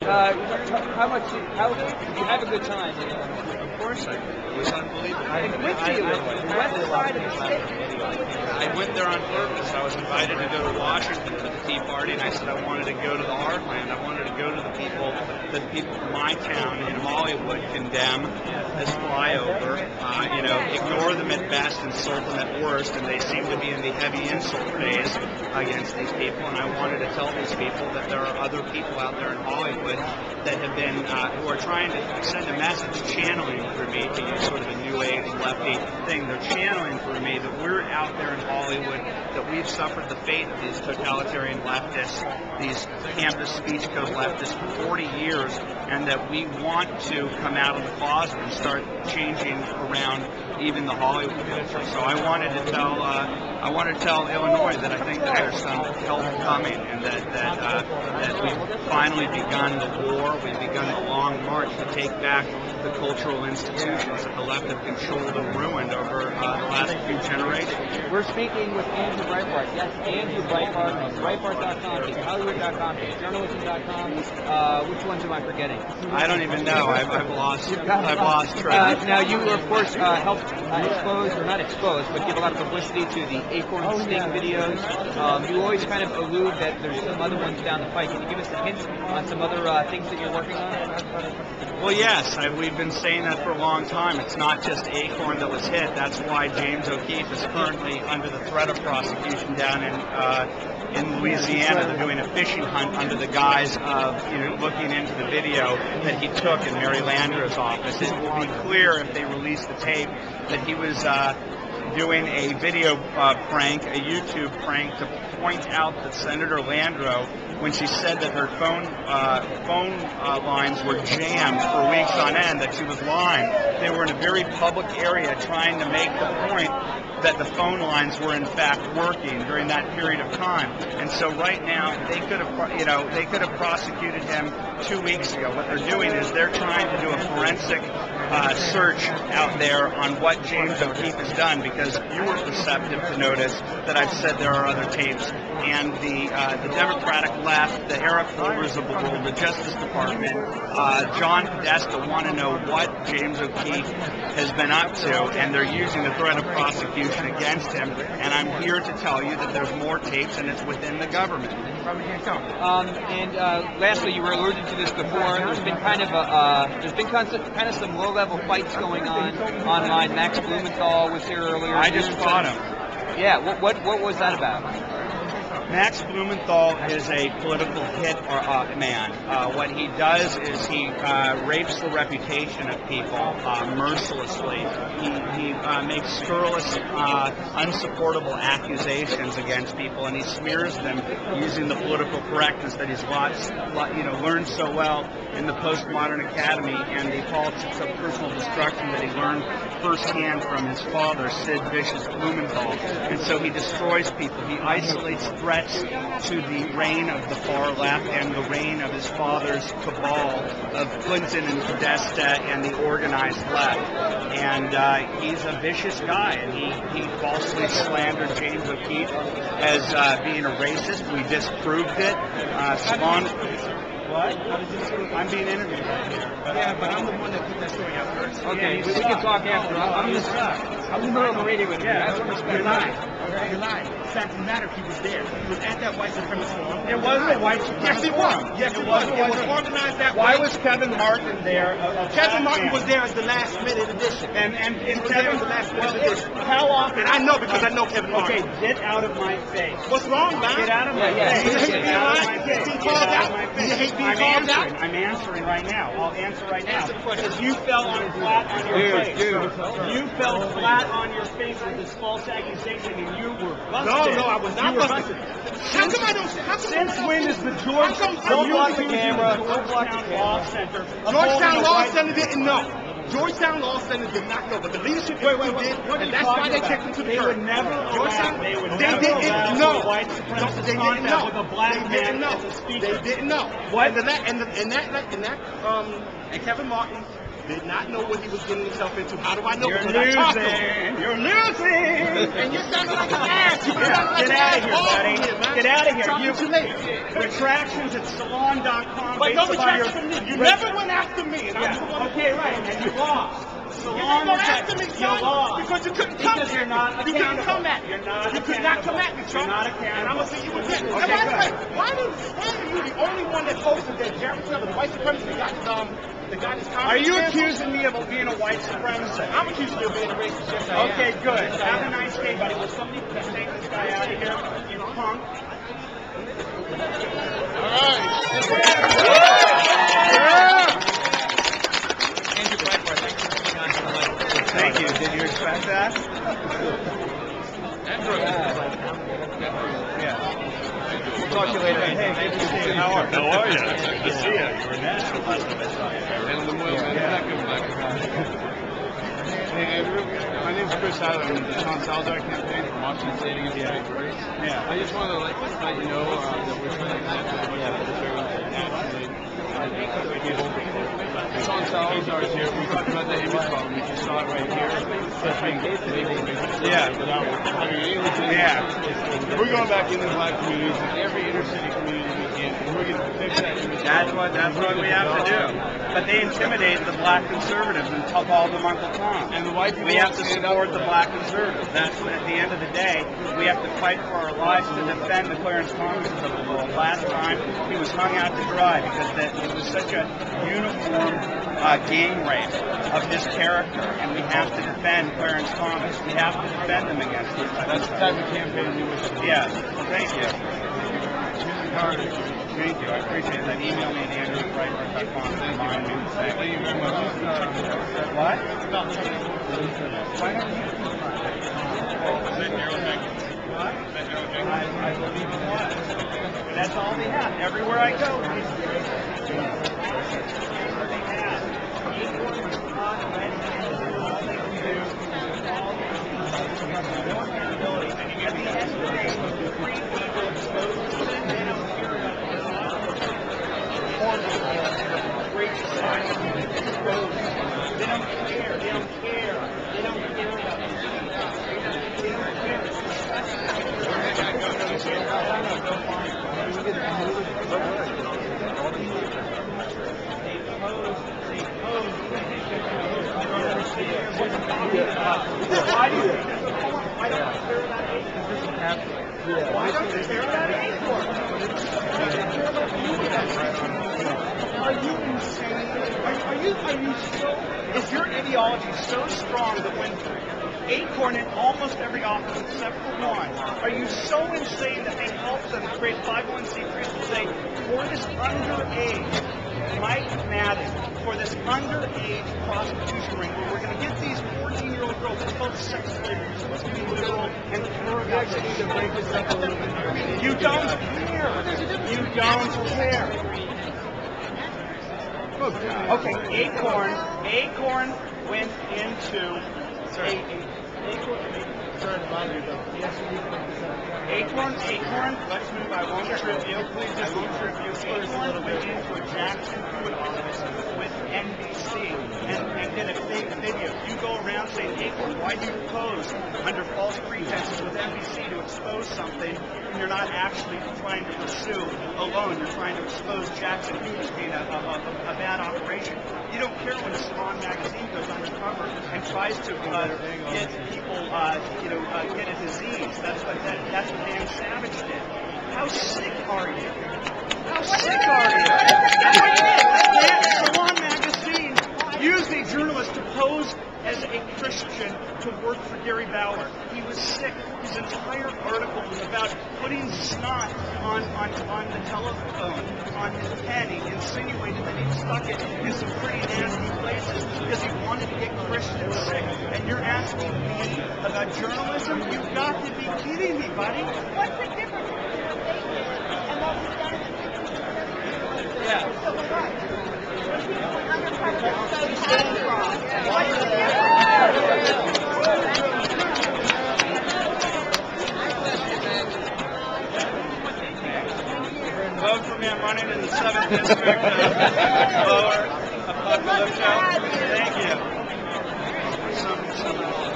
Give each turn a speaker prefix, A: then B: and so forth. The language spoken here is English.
A: How did you have a good time?
B: Of course I did. It was unbelievable.
A: Which do you live in? The west side of the state?
B: I went there on purpose. I was invited to go to Washington for the Tea Party, and I said I wanted to go to the heartland. I wanted to go to the people from my town in Hollywood condemn this flyover, ignore them at best, insult them at worst, and they seem to be in the heavy insult phase against these people. And I wanted to tell these people that there are other people out there in Hollywood that have been, who are trying to send a message, channeling through me, to use sort of a new age lefty thing. They're channeling through me that we're out there in Hollywood, that we've suffered the fate of these totalitarian leftists, these campus speech code leftists for 40 years, and that we want to come out of the closet and start changing around even the Hollywood culture. So I wanted to tell Illinois that I think that there's some help coming, and that we've finally begun the war. We've begun the long march to take back the cultural institutions that the left have controlled and ruined over the last few generations.
A: We're speaking with Andrew Breitbart. Yes, Andrew Breitbart of Breitbart.com, Hollywood.com, Journalism.com. Which ones am I forgetting?
B: I don't even know. I've lost track.
A: Now you, of course, helped expose, or not expose, but give a lot of publicity to the Acorn Sting videos. You always kind of allude that there's some other ones down the pike. Can you give us a hint on some other things that you're working on?
B: Well, yes, we've been saying that for a long time. It's not just Acorn that was hit. That's why James O'Keefe is currently under the threat of prosecution down in Louisiana. They're doing a fishing hunt under the guise of looking into the video that he took in Mary Landra's office. It will be clear if they release the tape that he was doing a video prank, a YouTube prank, to point out that Senator Landrieu, when she said that her phone lines were jammed for weeks on end, that she was lying. They were in a very public area trying to make the point that the phone lines were in fact working during that period of time. And so right now they could have prosecuted him 2 weeks ago. What they're doing is they're trying to do a forensic search out there on what James O'Keefe has done, because you were perceptive to notice that I've said there are other tapes, and the Democratic left, the Eric Holder's of the world, the Justice Department, John Podesta want to know what James O'Keefe has been up to, and they're using the threat of prosecution against him. And I'm here to tell you that there's more tapes, and it's within the government.
A: Lastly, you were alluding to this before. There's been kind of some low-level fights going on online. Max Blumenthal was here earlier.
B: I just fought him.
A: Yeah. What was that about?
B: Max Blumenthal is a political hit man. What he does is he rapes the reputation of people mercilessly. He makes scurrilous, unsupportable accusations against people, and he smears them using the political correctness that he's learned so well in the postmodern academy, and the politics of personal destruction that he learned firsthand from his father, Sid Vicious Blumenthal. And so he destroys people. He isolates threats to the reign of the far left and the reign of his father's cabal of Clinton and Podesta and the organized left. And he's a vicious guy, and he falsely slandered James O'Keefe as being a racist. We disproved it. What? I'm being interviewed right here.
C: Yeah, but I'm the one that put that story out first.
A: Okay, we can talk after. I'm the one on the radio with you.
C: You're lying. You're lying. The fact of the matter, he was there. He was at that white supremacist forum.
B: It wasn't a white supremacist
C: Yes, it was. Yes, it was. It was organized that way.
B: Why was Kevin Martin there?
C: Kevin Martin was there as the last minute edition.
B: And
C: Kevin was the last minute edition.
B: How often?
C: And I know because I know Kevin Martin.
B: Okay, get out of my face.
C: What's wrong, man?
B: Get out of my face.
C: Do you hate being lying? Being called out? Do you hate being called out?
B: I'm answering right now. I'll answer right now.
C: Answer the question.
B: Because you fell flat on your face. You fell flat on your face with this false accusation, and you were busted.
C: No, I was not busted. How come I don't?
B: Since when is the Georgetown Law Center?
C: Georgetown Law Center didn't know. Georgetown Law Center did not know, but the leadership did, and that's why they kicked him to the curb.
B: They
C: didn't know. They didn't know.
B: With a black man
C: They didn't know.
B: What?
C: And Kevin Martin did not know what he was getting himself into. How do I know?
B: You're
C: Because I talked to him.
B: losing. You're losing.
C: And you're sounding like an ass. You
B: Get out of here, buddy. Get out of here.
C: Talking too late.
B: Retractions at salon.com.
C: But don't retract from me. You never went after me. And I'm the one
B: Okay, right. And you lost.
C: You didn't go after me, son.
B: You lost.
C: Because you couldn't come
B: Because
C: at
B: you're not
C: me. You couldn't
B: accountable.
C: come at me.
B: You're not
C: You could not come at me,
B: You're
C: son.
B: not
C: And
B: accountable.
C: I'm going to see you again.
B: Okay,
C: And by the way,
B: good.
C: why are you the only one that posted that Jerry Taylor, the white supremacist, got his
B: Are you
C: comments
B: accusing me of being a white supremacist?
C: I'm accusing you of being a racist. Yes, I am.
B: Okay, good. Have a nice day, buddy. Will somebody please take this guy out of here? You punk.
A: Andrew Breitbart, thanks for coming on to the mic.
B: Thank you. Did you expect that? Yeah.
A: We'll talk to you later.
B: Hey, good to see you. How are you?
D: Good to see you. You're a national.
E: Hey, Andrew. My name's Chris Tyler. I'm the Sean Salazar campaign from Washington State against the Race Race.
B: Yeah.
E: I just wanted to let you know that we're trying to Sean Salazar is here. We talked about the image problem. You just saw it right here.
B: Yeah.
E: Without having any legitimate.
B: Yeah.
E: We're going back into black communities in every inner city community we can, and we're going to fix that image.
B: That's what we have to do. But they intimidate the black conservatives and call them Uncle Tom.
E: And the white people
B: We have to
E: stand
B: support
E: up.
B: the black conservatives. That's what, at the end of the day, we have to fight for our lives to defend the Clarence Thomases of the world. Last time, he was hung out to dry because it was such a uniform gang rape of his character, and we have to defend Clarence Thomas. We have to defend him against these types
E: That's
B: of
E: the type of campaign we wish to do.
B: Yes. Thank you. Thank you. I appreciate that. Email me at andrew@breitbart.com. Remind me.
E: Thank you very much.
B: What? Why don't you? I believe it was. That's all they have. Everywhere I go, They don't care. They don't care. They don't care about it. They don't care. Why don't you care about acorn? Why don't you care about acorn? Are you insane? Are you so? Is your ideology so strong that when Acorn in almost every office except for one, are you so insane that they help them create 501c3s to say, for this underage, Mike Madden, for this underage prostitution ring, where we're going to get these 14-year-old girls, it's called sex slavery, you're supposed to be liberal and care about it. You don't care. You don't care. Okay, Acorn went into Acorn, let's move, I won't trip you. Please just won't trip you. Acorn went into a Jackson Hewitt office with NBC and did a fake video. You go around saying, Acorn, why do you pose under false pretenses with NBC to expose something and you're not actually trying to pursue alone? You're trying to expose Jackson Hewitt as being a bad operation. You don't care when Salon magazine goes undercover and tries to get people, get a disease. That's what Dan Savage did. How sick are you? How sick are you? That's what he did. Salon magazine used a journalist to pose as a Christian to work for Gary Bauer. He was sick. His entire article was about putting snot on the telephone, on his pen. He insinuated that he stuck it in some pretty nasty places because he wanted to get Christians sick. And you're asking me about journalism? You've got to be kidding me, buddy.
F: What's the difference between what they did and what we've done?
B: Yeah.
F: So we're right. When people went undercover, they exposed fraud. What's the difference?
B: Vote for me. I'm running in the 7th district of Lower Apocalypto.